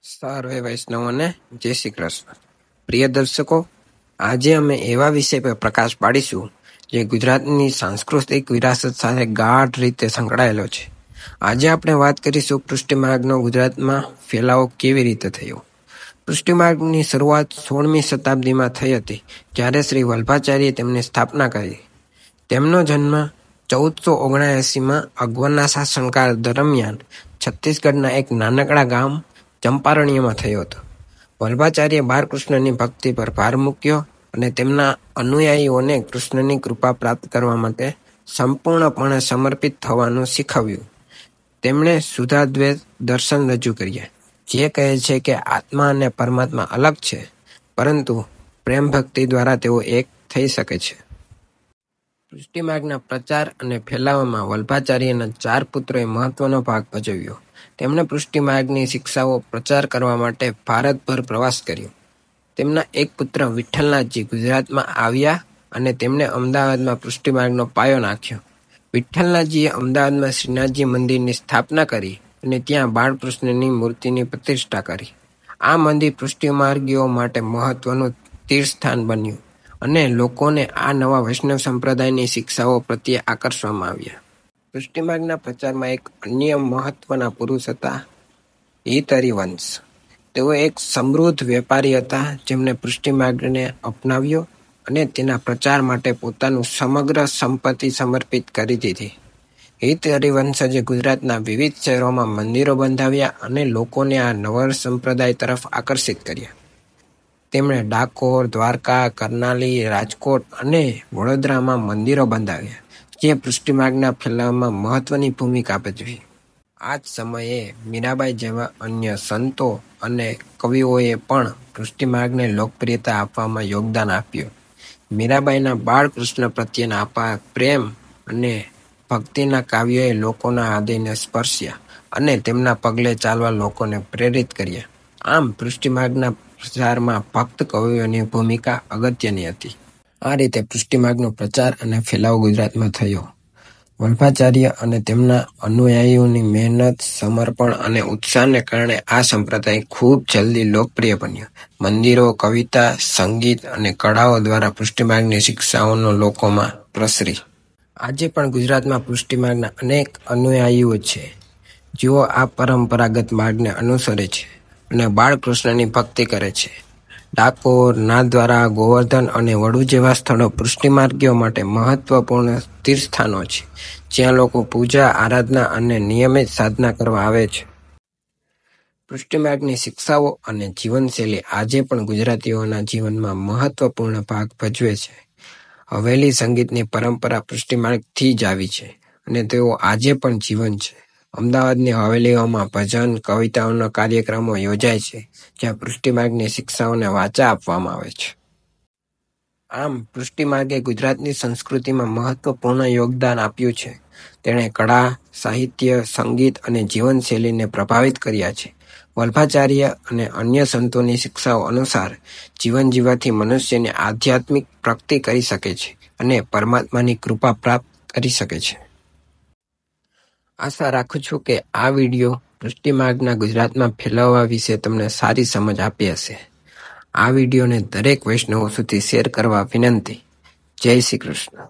સર્વે વૈષ્ણવોને જય શ્રી કૃષ્ણ. પ્રિય દર્શકો, આજે અમે એવા વિષય પર પ્રકાશ પાડીશું જે ગુજરાતની સાંસ્કૃતિક વિરાસત સાથે ગાઢ રીતે સંકળાયેલો છે. આજે આપણે વાત કરીશું પુષ્ટિમાર્ગનો ગુજરાતમાં ફેલાવો કેવી રીતે થયો. પુષ્ટિમાર્ગની શરૂઆત 16મી શતાબ્દીમાં થઈ હતી, જ્યારે શ્રી વલ્ભાચાર્યે તેમની સ્થાપના કરી. તેમનો જન્મ 1479માં અકબરના શાસનકાળ દરમિયાન છત્તીસગઢના એક નાનકડા ગામ ચંપારણ્યમાં થયો હતો. વલ્ભાચાર્ય બાળકૃષ્ણની ભક્તિ પર ભાર મૂક્યો અને તેમના અનુયાયીઓને કૃષ્ણની કૃપા પ્રાપ્ત કરવા માટે સંપૂર્ણપણે સમર્પિત થવાનું શીખવ્યું. તેમણે શુદ્ધાદ્વૈત દર્શન રજૂ કર્યા, જે કહે છે કે આત્મા અને પરમાત્મા અલગ છે, પરંતુ પ્રેમ ભક્તિ દ્વારા તેઓ એક થઈ શકે છે. પુષ્ટિમાર્ગના પ્રચાર અને ફેલાવામાં વલ્ભાચાર્યના 4 પુત્રોએ મહત્વનો ભાગ ભજવ્યો. તેમણે પુષ્ટિમાર્ગની શિક્ષાઓ પ્રચાર કરવા માટે ભારતભર પ્રવાસ કર્યો. તેમના એક પુત્ર વિઠ્ઠલનાથજી ગુજરાતમાં આવ્યા અને તેમણે અમદાવાદમાં પુષ્ટિમાર્ગનો પાયો નાખ્યો. વિઠ્ઠલનાથજીએ અમદાવાદમાં શ્રીનાથજી મંદિરની સ્થાપના કરી અને ત્યાં બાળકૃષ્ણની મૂર્તિની પ્રતિષ્ઠા કરી. આ મંદિર પુષ્ટિમાર્ગીઓ માટે મહત્વનું તીર્થસ્થાન બન્યું અને લોકોને આ નવા વૈષ્ણવ સંપ્રદાયની શિક્ષાઓ પ્રત્યે આકર્ષવામાં આવ્યા. પુષ્ટિમાર્ગના પ્રચારમાં એક અન્ય મહત્વના પુરુષ હતા હિતહરિવંશ. તેઓ એક સમૃદ્ધ વેપારી હતા, જેમણે પુષ્ટિમાર્ગને અપનાવ્યો અને તેના પ્રચાર માટે પોતાનું સમગ્ર સંપત્તિ સમર્પિત કરી દીધી. હિતહરિવંશે ગુજરાતના વિવિધ શહેરોમાં મંદિરો બંધાવ્યા અને લોકોને આ નવા સંપ્રદાય તરફ આકર્ષિત કર્યા. તેમણે ડાકોર, દ્વારકા, કરનાલી, રાજકોટ અને વડોદરામાં મંદિરો બંધાવ્યા, જે પુષ્ટિમાર્ગના ફેલાવામાં મહત્વની ભૂમિકા ભજવી. આ જ સમયે મીરાબાઈ જેવા અન્ય સંતો અને કવિઓએ પણ પુષ્ટિમાર્ગને લોકપ્રિયતા આપવામાં યોગદાન આપ્યું. મીરાબાઈના બાળકૃષ્ણ પ્રત્યેના અપાર પ્રેમ અને ભક્તિના કાવ્યોએ લોકોના હૃદયને સ્પર્શ્યા અને તેમના પગલે ચાલવા લોકોને પ્રેરિત કર્યા. આમ પુષ્ટિમાર્ગના પ્રચારમાં ભક્ત કવિઓની ભૂમિકા અગત્યની હતી. આ રીતે પુષ્ટિમાર્ગનો પ્રચાર અને ફેલાવો ગુજરાતમાં થયો. વલ્ભાચાર્ય અને તેમના અનુયાયીઓની મહેનત, સમર્પણ અને ઉત્સાહને કારણે આ સંપ્રદાય ખૂબ જલ્દી લોકપ્રિય બન્યો. મંદિરો, કવિતા, સંગીત અને કળાઓ દ્વારા પુષ્ટિમાર્ગની શિક્ષાઓનો લોકોમાં પ્રસરી. આજે પણ ગુજરાતમાં પુષ્ટિમાર્ગના અનેક અનુયાયીઓ છે, જેઓ આ પરંપરાગત માર્ગને અનુસરે છે અને બાળકૃષ્ણની ભક્તિ કરે છે. ડાકોર, નાથદ્વારા, ગોવર્ધન અને વડુ જેવા સ્થળો પુષ્ટિમાર્ગીઓ માટે મહત્વપૂર્ણ તીર્થસ્થાનો છે, જ્યાં લોકો પૂજા, આરાધના અને નિયમિત સાધના કરવા આવે છે. પુષ્ટિમાર્ગની શિક્ષાઓ અને જીવનશૈલી આજે પણ ગુજરાતીઓના જીવનમાં મહત્વપૂર્ણ ભાગ ભજવે છે. હવેલી સંગીતની પરંપરા પુષ્ટિમાર્ગથી જ આવી છે અને તેઓ આજે પણ જીવન છે. અમદાવાદની હવેલીઓમાં ભજન, કવિતાઓના કાર્યક્રમો યોજાય છે, જ્યાં પુષ્ટિમાર્ગની શિક્ષાઓને વાચા આપવામાં આવે છે. આમ પુષ્ટિમાર્ગે ગુજરાતની સંસ્કૃતિમાં મહત્વપૂર્ણ યોગદાન આપ્યું છે. તેણે કળા, સાહિત્ય, સંગીત અને જીવનશૈલીને પ્રભાવિત કર્યા છે. વલ્ભાચાર્ય અને અન્ય સંતોની શિક્ષાઓ અનુસાર જીવન જીવવાથી મનુષ્યને આધ્યાત્મિક પ્રગતિ કરી શકે છે અને પરમાત્માની કૃપા પ્રાપ્ત કરી શકે છે. આશા રાખું છું કે આ વિડીયો પુષ્ટિમાર્ગના ગુજરાતમાં ફેલાવવા વિશે તમને સારી સમજ આપી હશે. આ વિડીયોને દરેક વૈષ્ણવો સુધી શેર કરવા વિનંતી. જય શ્રી કૃષ્ણ.